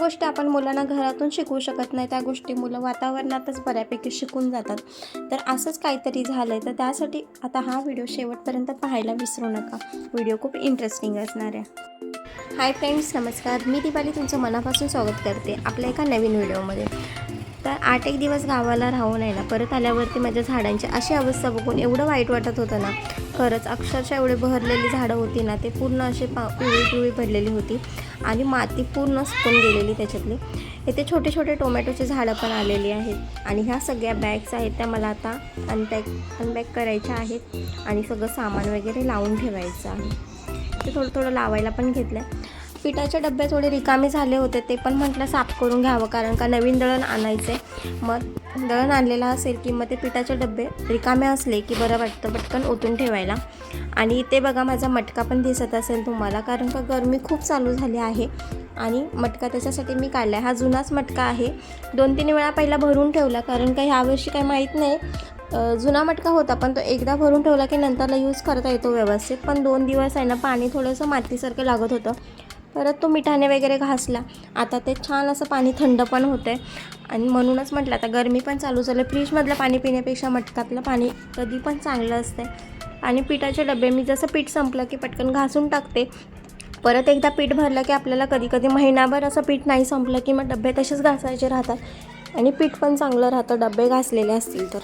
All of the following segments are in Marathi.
गोष्टी आपण मुलांना घरातून शिकवू शकत नाही, त्या गोष्टी मुलं वातावरणातच बऱ्यापैकी शिकून जातात. तर असंच काहीतरी झालं आहे. तर त्यासाठी आता हा व्हिडिओ शेवटपर्यंत पाहायला विसरू नका. व्हिडिओ खूप इंटरेस्टिंग असणार आहे. हाय फ्रेंड्स, नमस्कार. मी दीपाली तुमचं मनापासून स्वागत करते आपल्या एका नवीन व्हिडिओमध्ये. तर 8 दिवस गावाला राहून आहे ना, परत आल्यावरती माझ्या झाडांची अशी अवस्था बघून एवढं वाईट वाटत होतं ना. खरंच अक्षरशः एवढे बहरलेली झाडं होती ना, ते पूर्ण असे पिवळी पडलेली होती आणि माती पूर्ण सुकून गेलेली त्याच्यातली. इथे छोटे छोटे टोमॅटोचे झाडं पण आलेली आहेत आणि ह्या सगळ्या बॅग्स आहेत त्या मला आता अनपॅक करायच्या आहेत आणि सगळं सामान वगैरे लावून ठेवायचं आहे. ते थोडं लावायला पण घेतलं. पिठाचे डबे थोडे रिकामे झाले होते, ते पण म्हटलं साफ करून घ्यावं, कारण का नवीन दळण आणायचं आहे. मग दळण आणलेलं असेल की मग ते पिठाचे डबे रिकामे असले की बरं वाटतं पटकन ओतून ठेवायला. आणि इथे बघा माझा मटका पण दिसत असेल तुम्हाला, कारण का गरमी खूप चालू झाली आहे आणि मटका त्याच्यासाठी मी काढला आहे. हा जुनाच मटका आहे, 2-3 वेळा पहिला भरून ठेवला, कारण का ह्यावर्षी काही माहीत नाही. जुना मटका होता पण तो एकदा भरून ठेवला की नंतरला यूज करता येतो व्यवस्थित. पण 2 दिवस आहे ना पाणी थोडंसं मातीसारखं लागत होतं. परत तो मिठाने वगैरे घासला. आता ते छान असं पाणी थंड पण होतं आहे आणि म्हणूनच म्हटलं आता गरमी पण चालू झालं, फ्रीजमधलं पाणी पिण्यापेक्षा मटकातलं पाणी कधी पण चांगलं असतं. आणि पिठाचे डबे मी जसं पीठ संपलं की पटकन घासून टाकते. परत एकदा पीठ भरलं की आपल्याला कधी महिनाभर असं पीठ नाही संपलं की मग डबे तसेच घासायचे राहतात आणि पीठ पण चांगलं राहतं डबे घासलेले असतील तर.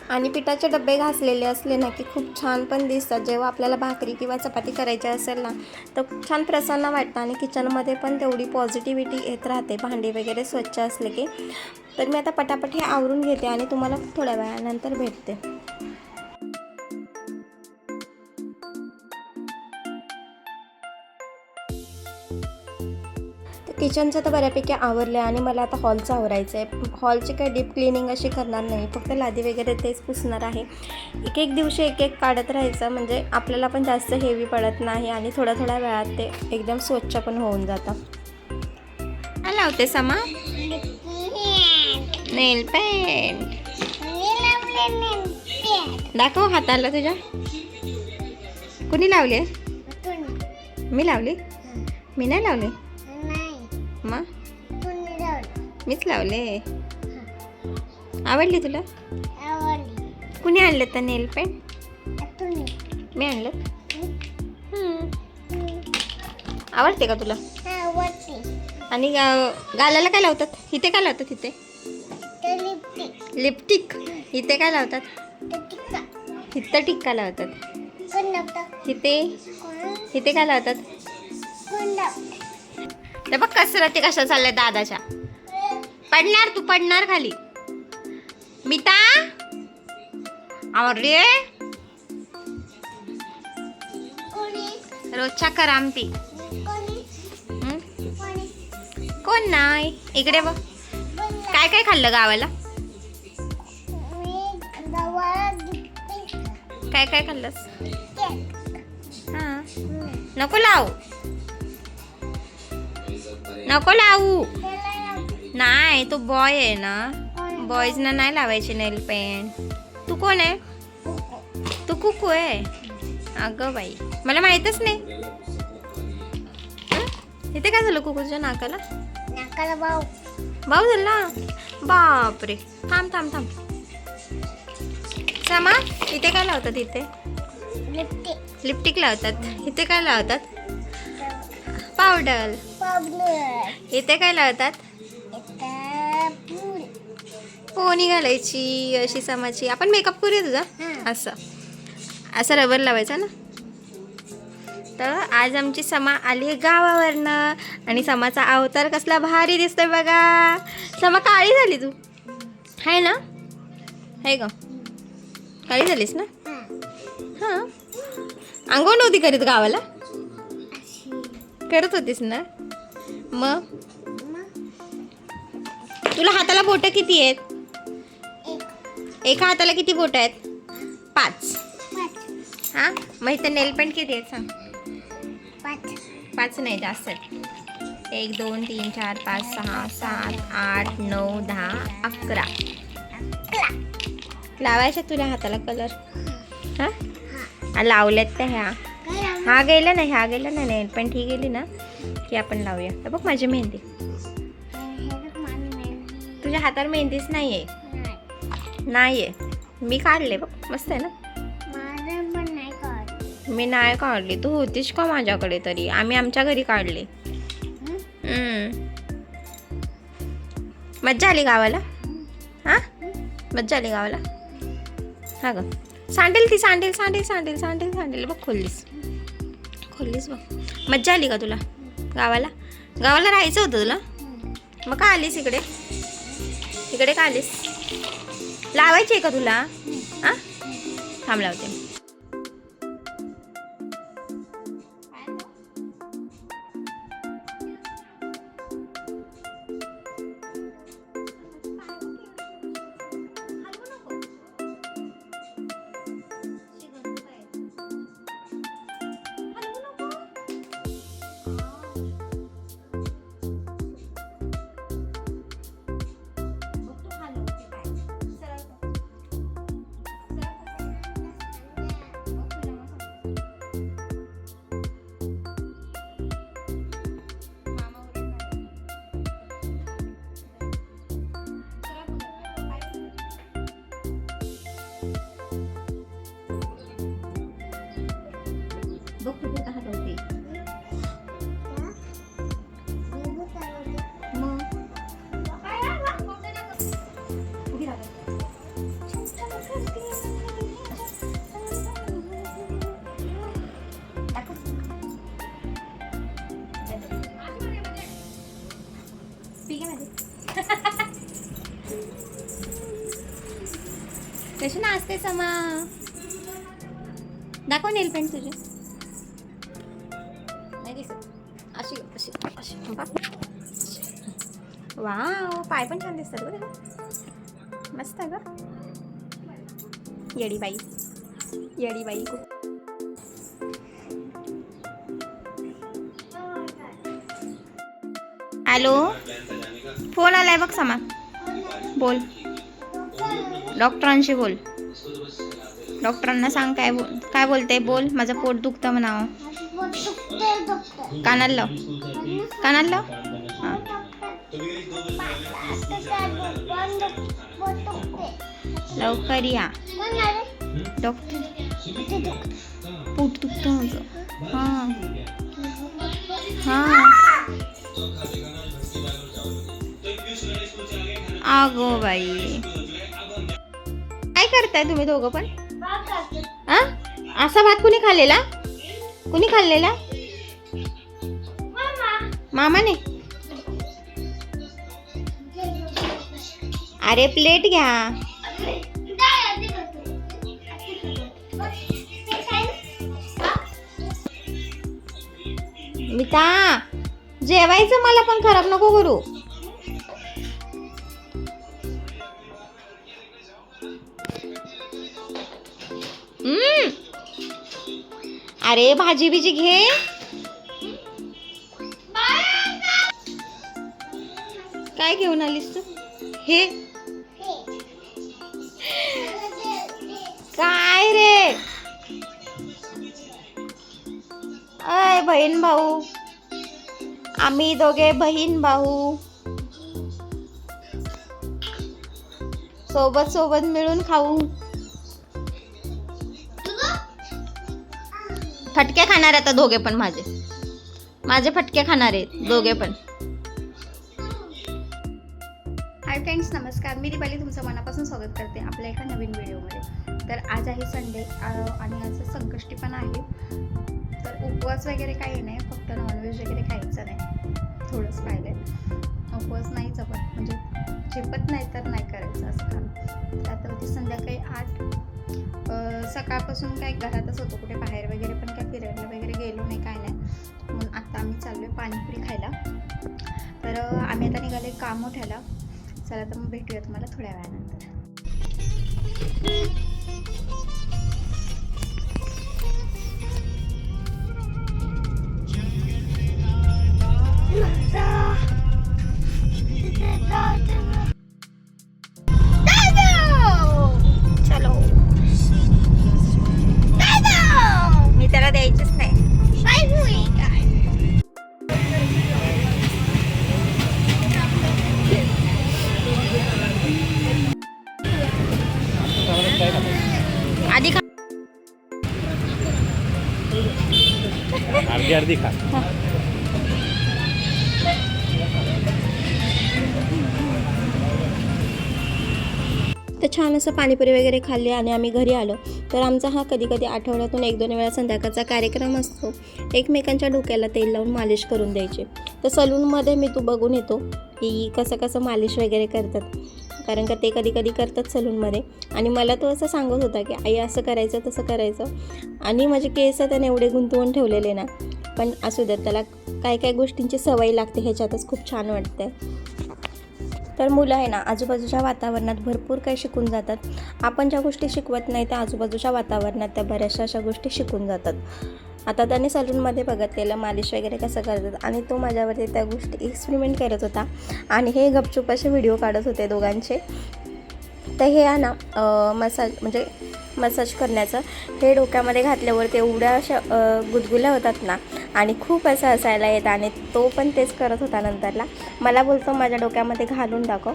आणि पिठाचे डबे घासलेले असले ना की खूप छान पण दिसतात. जेव्हा आपल्याला भाकरी किंवा चपाती करायची असेल ना तर खूप छान प्रसन्न वाटतं आणि किचनमध्ये पण तेवढी पॉझिटिव्हिटी येत राहते भांडी वगैरे स्वच्छ असले की. तर मी आता पटापट हे आवरून घेते आणि तुम्हाला थोड्या वेळानंतर भेटते. किचनचं तर बऱ्यापैकी आवरलं आहे आणि मला आता हॉलचं आवरायचं आहे. हॉलची काही डीप क्लिनिंग अशी करणार नाही, फक्त लादी वगैरे तेच पुसणार आहे. एक दिवशी एक काढत राहायचं, म्हणजे आपल्याला पण जास्त हेवी पडत नाही आणि थोड्या वेळात ते एकदम स्वच्छ पण होऊन जातं. काय लावते समा? नेल पेंट. दाखव हाताला तुझ्या. कुणी लावले? मी लावली? मी नाही लावली. मग मीच लावले. आवडली तुला? कुणी आणलं तर नेल पेंट? मी आणलं. आवडते का तुला? आणि गालाला काय लावतात? इथे काय लावतात? इथे लिपस्टिक. इथे काय लावतात? इथं टिक्का लावतात. इथे काय लावतात? ते बघ कसरती कशा चालल्या दादाच्या. पडणार, तू पडणार खाली. मिता अरे रोजच्या करामती. कोण नाही इकडे बघ. काय खाल्लं गावाला? काय खाल्लंस? हा, नको लावू. नाही, तो बॉय आहे ना, बॉयजना नाही लावायची नेल पेंट. तू कोण आहे? तू कुकू आहे? अगं बाई, मला माहीतच नाही. इथे काय झालं कुकूच्या नाकाला? भाऊ झाला. बापरे. थांब. समा, इथे काय लावतात? इथे लिपस्टिक लावतात. इथे काय लावतात? पावडर. इथे काय लावतात? पोनी घालायची अशी समाची. आपण मेकअप करूया तुझा. असं रबर लावायचा ना. तर आज आमची समा आली गावावरनं आणि समाचा अवतार कसला भारी दिसतोय बघा. समा काळी झाली तू, आहे ना? आहे का? काळी झालीस ना? हां, अंघोळ नव्हती करीत गावाला? करत होतीस ना. मग तुला हाताला बोटं किती आहेत? एका हाताला किती बोटं आहेत? 5. हां, मग इथं नेल पेंट किती आहेत सांग? 5 नाही, जास्त आहेत. 1 2 3 4 5 6 7 8 9 10 11 लावायच्या तुला हाताला कलर. हां, लावल्यात त्या ह्या. हा गेला ना नेल पेंट ही गेली ना की आपण लावूया. बघ माझी मेहंदी. हातावर मेहंदीच नाहीये. नाहीये, मी काढले बघ, मस्त आहे ना. मी नाही काढली, तू होतीस का माझ्याकडे तरी? आम्ही आमच्या घरी काढले. मज्जा आली गावाला? हा, मज्जा आली गावाला. हा ग, सांडेल ती, सांडेल सांडेल सांडेल सांडेल सांडेल बघ, खोललीस बघ. मज्जा आली का तुला गावाला? गावाला राहायचं होतं तुला, मग का आलीस इकडे? इकडे का आलीस? लावायची आहे का तुला? हा, थांब लावते. कशी नाचते समा? दाखव नेल पेंट तुझी. नाही दिसत. अशी अशी अशी. वाव, पाय पण छान दिसतात बरं. मस्त आहे ग. येडी बाई, येडी बाई. हॅलो, फोन आलाय बघ समा. बोल, डॉक्टरांशी बोल. डॉक्टरांना सांग काय बोलते. बोल, माझं पोट दुखतं म्हणावं. कानाला लाव, कानाला लाव. हां, लवकर या. डॉक्टर, पोट दुखतं माझं. हां हां. अगो बाई, काय करताय तुम्ही दोघं पण? हा, असा भात कुणी खाल्लेला? कुणी खाल्लेला? मामाने. अरे प्लेट घ्या. मिता, जेवायचं, मला पण खराब नको करू. अरे भाजी बिजी घे. काय घेऊन आलीस तू? हे काय रे? अय बहीण भाऊ, आम्ही दोघे बहीण भाऊ सोबत सोबत मिळून खाऊ. फटके खाणार आता दोघे पण. माझे फटके खाणार आहेत दोघे पण. हाय फ्रेंड्स, नमस्कार. मी दीपाली तुमचं मनापासून स्वागत करते आपल्या एका नवीन व्हिडिओमध्ये. तर आज आहे संडे आणि आज संकष्टी पण आहे. तर उपवास वगैरे काही नाही, फक्त नॉनव्हेज वगैरे खायचं नाही. थोडंच पाहिलं आहे. उपवास नाहीच आपण, म्हणजे झेपत नाही तर नाही करायचं असं काम. तर आता होती संध्याकाळी 8. सकाळपासून काय घरातच होतो, कुठे बाहेर वगैरे पण काय फिरायला वगैरे गेलो नाही, काय नाही. म्हणून आता आम्ही चाललो आहे पाणीपुरी खायला. तर आम्ही आता निघाले कामोठ्याला. चला तर मग भेटूया तुम्हाला थोड्या वेळानंतर. चलो, मी त्याला द्यायचंच नाही. आधी खा. अर्धी अर्धी खा. तर छान असं पाणीपुरी वगैरे खाल्ली आणि आम्ही घरी आलो. तर आमचा हा कधी कधी आठवड्यातून 1-2 वेळा संध्याकाळचा कार्यक्रम असतो. एकमेकांच्या डोक्याला तेल लावून मालिश करून द्यायचे. तर सलूनमध्ये मी तू बघून येतो की कसं मालिश वगैरे करतात, कारण का ते कधी कधी करतात सलूनमध्ये. आणि मला तो असं सांगत होता की आई असं करायचं तसं करायचं. आणि माझे केस त्याने एवढे गुंतवून ठेवलेले ना, पण असू द्या, त्याला काय गोष्टींची सवय लागते, ह्याच्यातच खूप छान वाटते. तर मुलं आहे ना, आजूबाजूच्या वातावरणात भरपूर काही शिकून जातात. आपण ज्या गोष्टी शिकवत नाही त्या आजूबाजूच्या वातावरणात त्या बऱ्याचशा अशा गोष्टी शिकून जातात. आता त्याने सलूनमध्ये बघितलेलं मालिश वगैरे कसं करतात आणि तो माझ्यावरती त्या गोष्टी एक्सपेरिमेंट करत होता आणि हे गपचूप असे व्हिडिओ काढत होते दोघांचे. तर हे आहे ना मसाज करण्याचं, हे डोक्यामध्ये घातल्यावर ते एवढ्या अशा गुदगुल्या होतात ना आणि खूप असं हसायला येतं. आणि तो पण तेच करत होता. नंतरला मला बोलतो माझ्या डोक्यामध्ये घालून दाखव.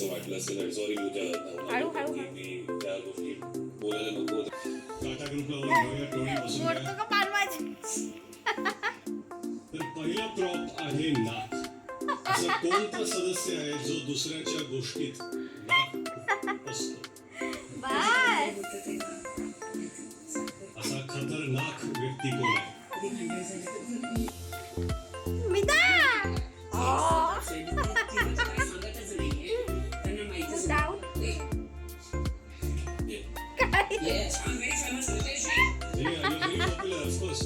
वाटलं असेल सॉरी त्या गोष्टी बोलायला नको. टाटा ग्रुपला तर पहिला प्रॉप आहे नाक. असं कोणता सदस्य आहे जो दुसऱ्याच्या गोष्टीत नाक असतो? असा खतरनाक व्यक्ती कोण आहे? Yes, I'm very famous in this. Yeah, you're very popular, of course.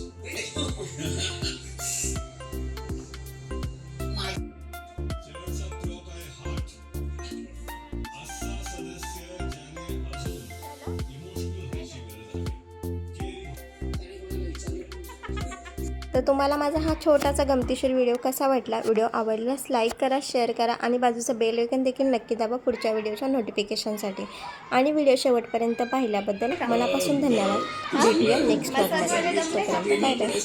शेवटचा प्रॉप आहे हार्ट. असा सदस्य ज्याने अजून इमोशनल व्हायची गरज आहे. तर तुम्हाला माझा हा छोटासा गमतीशीर व्हिडिओ कसा वाटला? व्हिडिओ आवडल्यास लाईक करा, शेअर करा आणि बाजूचं बेल आयकॉन देखील नक्की दाबा पुढच्या व्हिडिओच्या नोटिफिकेशनसाठी. आणि व्हिडिओ शेवटपर्यंत पाहिल्याबद्दल मनापासून धन्यवाद. भेटूया नेक्स्ट व्लॉगमध्ये. Bye bye.